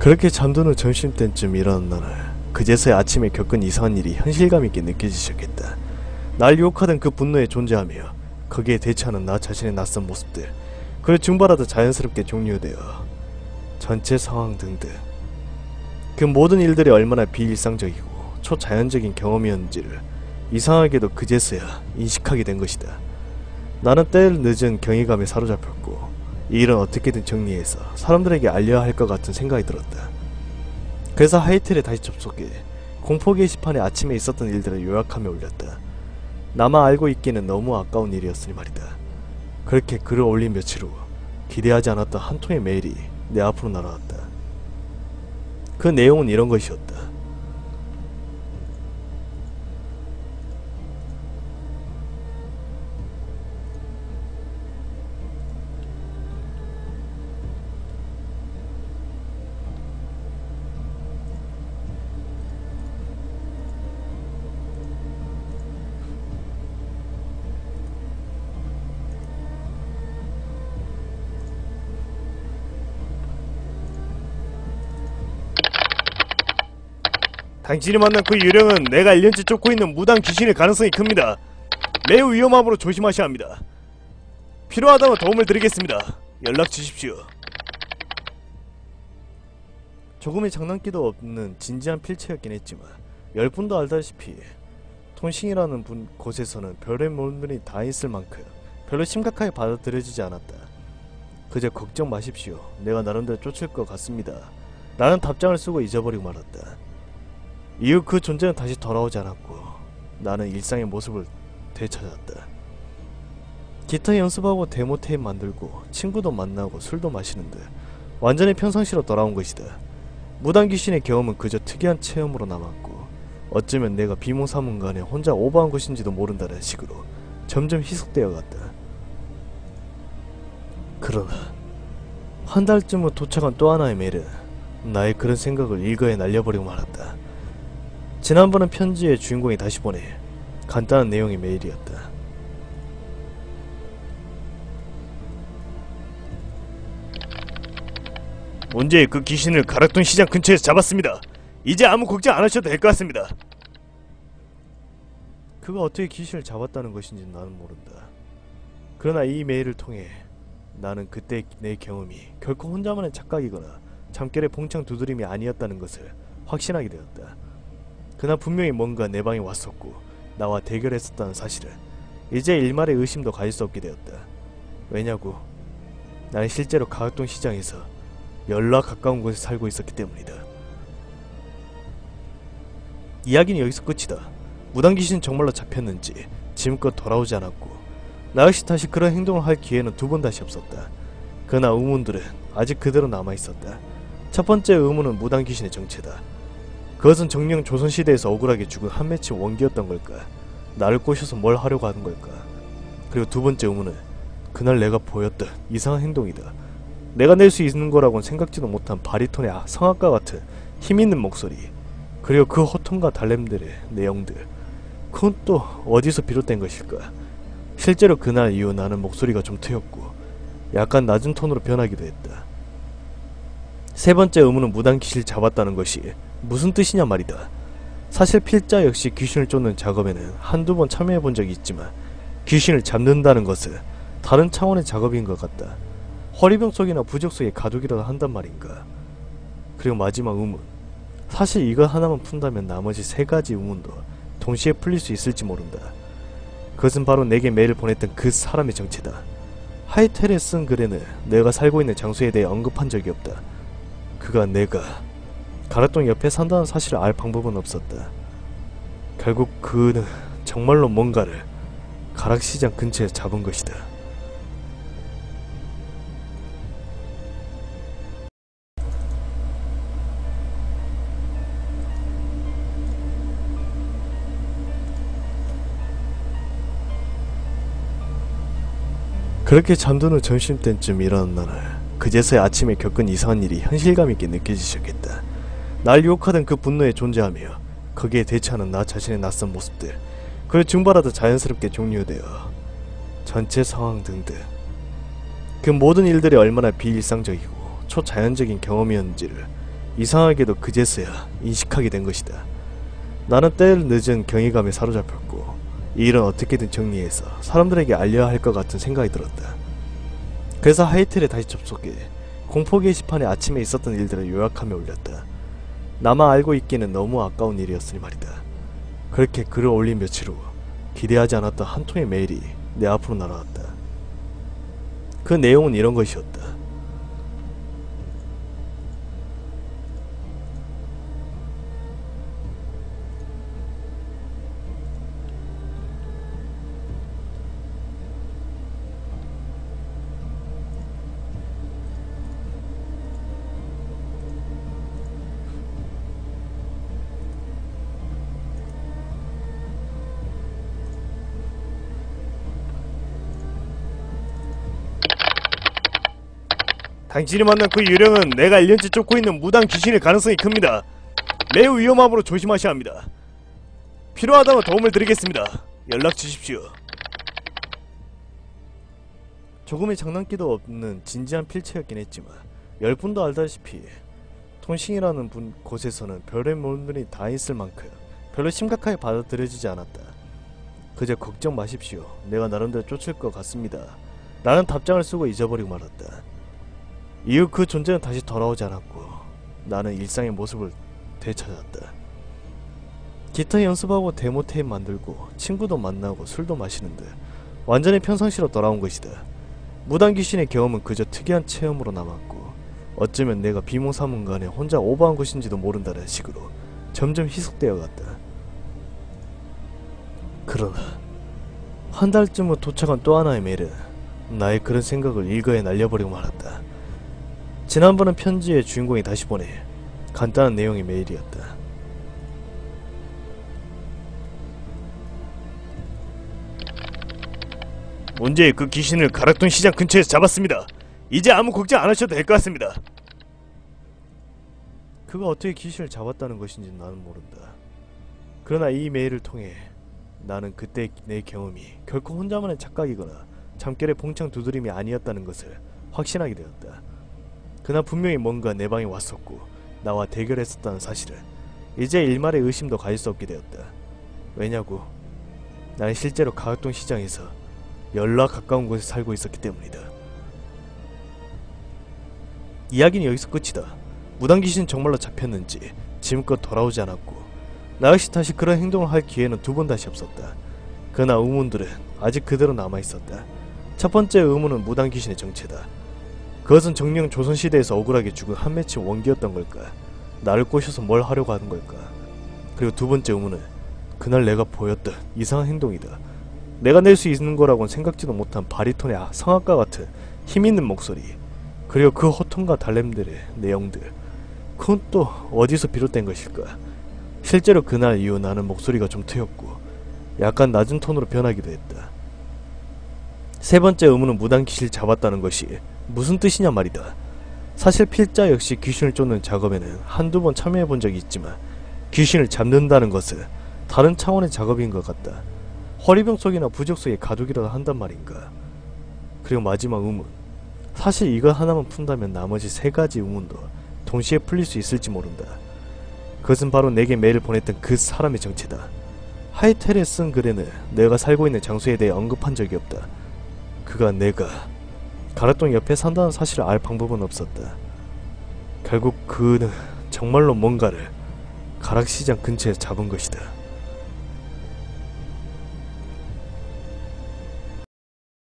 그렇게 잠든 후 점심때쯤 일어난 나는 그제서야 아침에 겪은 이상한 일이 현실감있게 느껴지기 시작했다. 날 유혹하던 그 분노에 존재하며 거기에 대처하는 나 자신의 낯선 모습들, 그를 증발하다 자연스럽게 종료되어 전체 상황 등등 그 모든 일들이 얼마나 비일상적이고 초자연적인 경험이었는지를 이상하게도 그제서야 인식하게 된 것이다. 나는 때를 늦은 경이감에 사로잡혔고 이 일은 어떻게든 정리해서 사람들에게 알려야 할 것 같은 생각이 들었다. 그래서 하이텔에 다시 접속해 공포 게시판에 아침에 있었던 일들을 요약하며 올렸다. 나만 알고 있기는 너무 아까운 일이었으니 말이다. 그렇게 글을 올린 며칠 후 기대하지 않았던 한 통의 메일이 내 앞으로 날아왔다. 그 내용은 이런 것이었다. 당신이 만난 그 유령은 내가 1년째 쫓고 있는 무당 귀신일 가능성이 큽니다. 매우 위험함으로 조심하셔야 합니다. 필요하다면 도움을 드리겠습니다. 연락 주십시오. 조금의 장난기도 없는 진지한 필체였긴 했지만 열분도 알다시피 톤싱이라는 곳에서는 별의 물건이 다 있을 만큼 별로 심각하게 받아들여지지 않았다. 그저 걱정 마십시오. 내가 나름대로 쫓을 것 같습니다. 라는 답장을 쓰고 잊어버리고 말았다. 이후 그 존재는 다시 돌아오지 않았고 나는 일상의 모습을 되찾았다. 기타 연습하고 데모 테이프 만들고 친구도 만나고 술도 마시는데 완전히 평상시로 돌아온 것이다. 무당 귀신의 경험은 그저 특이한 체험으로 남았고 어쩌면 내가 비몽사몽간에 혼자 오버한 것인지도 모른다는 식으로 점점 희석되어 갔다. 그러나 한 달쯤 후 도착한 또 하나의 메일은 나의 그런 생각을 일거에 날려버리고 말았다. 지난번은 편지의 주인공이 다시 보내 간단한 내용의 메일이었다. 문제의 그 귀신을 가락동 시장 근처에서 잡았습니다. 이제 아무 걱정 안 하셔도 될 것 같습니다. 그가 어떻게 귀신을 잡았다는 것인지는 나는 모른다. 그러나 이 메일을 통해 나는 그때 내 경험이 결코 혼자만의 착각이거나 잠결의 봉창 두드림이 아니었다는 것을 확신하게 되었다. 그날 분명히 뭔가 내 방에 왔었고 나와 대결했었다는 사실을 이제 일말의 의심도 가질 수 없게 되었다. 왜냐고? 나는 실제로 가락동 시장에서 연락 가까운 곳에 살고 있었기 때문이다. 이야기는 여기서 끝이다. 무당귀신은 정말로 잡혔는지 지금껏 돌아오지 않았고 나 역시 다시 그런 행동을 할 기회는 두 번 다시 없었다. 그러나 의문들은 아직 그대로 남아있었다. 첫 번째 의문은 무당귀신의 정체다. 그것은 정령 조선시대에서 억울하게 죽은 한맺힌 원기였던 걸까? 나를 꼬셔서 뭘 하려고 하는 걸까? 그리고 두 번째 의문은 그날 내가 보였던 이상한 행동이다. 내가 낼 수 있는 거라고는 생각지도 못한 바리톤의 성악가 같은 힘있는 목소리, 그리고 그 호통과 달램들의 내용들, 그건 또 어디서 비롯된 것일까? 실제로 그날 이후 나는 목소리가 좀 트였고 약간 낮은 톤으로 변하기도 했다. 세 번째 의문은 무당 귀신을 잡았다는 것이 무슨 뜻이냐 말이다. 사실 필자 역시 귀신을 쫓는 작업에는 한두 번 참여해본 적이 있지만 귀신을 잡는다는 것은 다른 차원의 작업인 것 같다. 허리병 속이나 부적 속에 가두기라도 한단 말인가. 그리고 마지막 의문, 사실 이거 하나만 푼다면 나머지 세 가지 의문도 동시에 풀릴 수 있을지 모른다. 그것은 바로 내게 메일을 보냈던 그 사람의 정체다. 하이텔에 쓴 글에는 내가 살고 있는 장소에 대해 언급한 적이 없다. 그가 내가 가락동 옆에 산다는 사실을 알 방법은 없었다. 결국 그는 정말로 뭔가를 가락시장 근처에서 잡은 것이다. 그렇게 잠든 후 점심때쯤 일어난 나는 그제서야 아침에 겪은 이상한 일이 현실감있게 느껴지기 시작했다. 날 유혹하던 그 분노에 존재하며 거기에 대처하는 나 자신의 낯선 모습들, 그를 증발하다 자연스럽게 종료되어 전체 상황 등등 그 모든 일들이 얼마나 비일상적이고 초자연적인 경험이었는지를 이상하게도 그제서야 인식하게 된 것이다. 나는 때를 늦은 경외감에 사로잡혔고 이 일은 어떻게든 정리해서 사람들에게 알려야 할 것 같은 생각이 들었다. 그래서 하이텔에 다시 접속해 공포 게시판에 아침에 있었던 일들을 요약하며 올렸다. 나만 알고 있기는 너무 아까운 일이었으니 말이다. 그렇게 글을 올린 며칠 후 기대하지 않았던 한 통의 메일이 내 앞으로 날아왔다. 그 내용은 이런 것이었다. 당신이 만난 그 유령은 내가 1년째 쫓고 있는 무당 귀신일 가능성이 큽니다. 매우 위험하므로 조심하셔야 합니다. 필요하다면 도움을 드리겠습니다. 연락 주십시오. 조금의 장난기도 없는 진지한 필체였긴 했지만 10분도 알다시피 톤싱이라는 곳에서는 별의 물들이 다 있을 만큼 별로 심각하게 받아들여지지 않았다. 그저 걱정 마십시오. 내가 나름대로 쫓을 것 같습니다. 라는 답장을 쓰고 잊어버리고 말았다. 이후 그 존재는 다시 돌아오지 않았고 나는 일상의 모습을 되찾았다. 기타 연습하고 데모 테이프 만들고 친구도 만나고 술도 마시는 듯 완전히 평상시로 돌아온 것이다. 무당 귀신의 경험은 그저 특이한 체험으로 남았고 어쩌면 내가 비몽사몽간에 혼자 오버한 것인지도 모른다는 식으로 점점 희석되어 갔다. 그러나 한 달쯤 후 도착한 또 하나의 메일은 나의 그런 생각을 일거에 날려버리고 말았다. 지난번은 편지의 주인공이 다시 보내 간단한 내용의 메일이었다. 문제의 그 귀신을 가락동 시장 근처에서 잡았습니다. 이제 아무 걱정 안 하셔도 될 것 같습니다. 그가 어떻게 귀신을 잡았다는 것인지는 나는 모른다. 그러나 이 메일을 통해 나는 그때 내 경험이 결코 혼자만의 착각이거나 잠결의 봉창 두드림이 아니었다는 것을 확신하게 되었다. 그날 분명히 뭔가 내 방에 왔었고 나와 대결했었다는 사실을 이제 일말의 의심도 가질 수 없게 되었다. 왜냐고? 나는 실제로 가락동 시장에서 연락 가까운 곳에 살고 있었기 때문이다. 이야기는 여기서 끝이다. 무당귀신은 정말로 잡혔는지 지금껏 돌아오지 않았고 나 역시 다시 그런 행동을 할 기회는 두 번 다시 없었다. 그러나 의문들은 아직 그대로 남아있었다. 첫 번째 의문은 무당귀신의 정체다. 그것은 정령 조선시대에서 억울하게 죽은 한 맺힌 원기였던 걸까? 나를 꼬셔서 뭘 하려고 하는 걸까? 그리고 두 번째 의문은 그날 내가 보였던 이상한 행동이다. 내가 낼 수 있는 거라고는 생각지도 못한 바리톤의 성악가 같은 힘있는 목소리, 그리고 그 호통과 달램들의 내용들, 그건 또 어디서 비롯된 것일까? 실제로 그날 이후 나는 목소리가 좀 트였고 약간 낮은 톤으로 변하기도 했다. 세 번째 의문은 무당 귀신을 잡았다는 것이 무슨 뜻이냐 말이다. 사실 필자 역시 귀신을 쫓는 작업에는 한두 번 참여해본 적이 있지만 귀신을 잡는다는 것은 다른 차원의 작업인 것 같다. 허리병 속이나 부적 속에 가두기라도 한단 말인가. 그리고 마지막 의문, 사실 이거 하나만 푼다면 나머지 세 가지 의문도 동시에 풀릴 수 있을지 모른다. 그것은 바로 내게 메일을 보냈던 그 사람의 정체다. 하이텔에 쓴 글에는 내가 살고 있는 장소에 대해 언급한 적이 없다. 그가 내가 가락동 옆에 산다는 사실을 알 방법은 없었다. 결국 그는 정말로 뭔가를 가락시장 근처에서 잡은 것이다.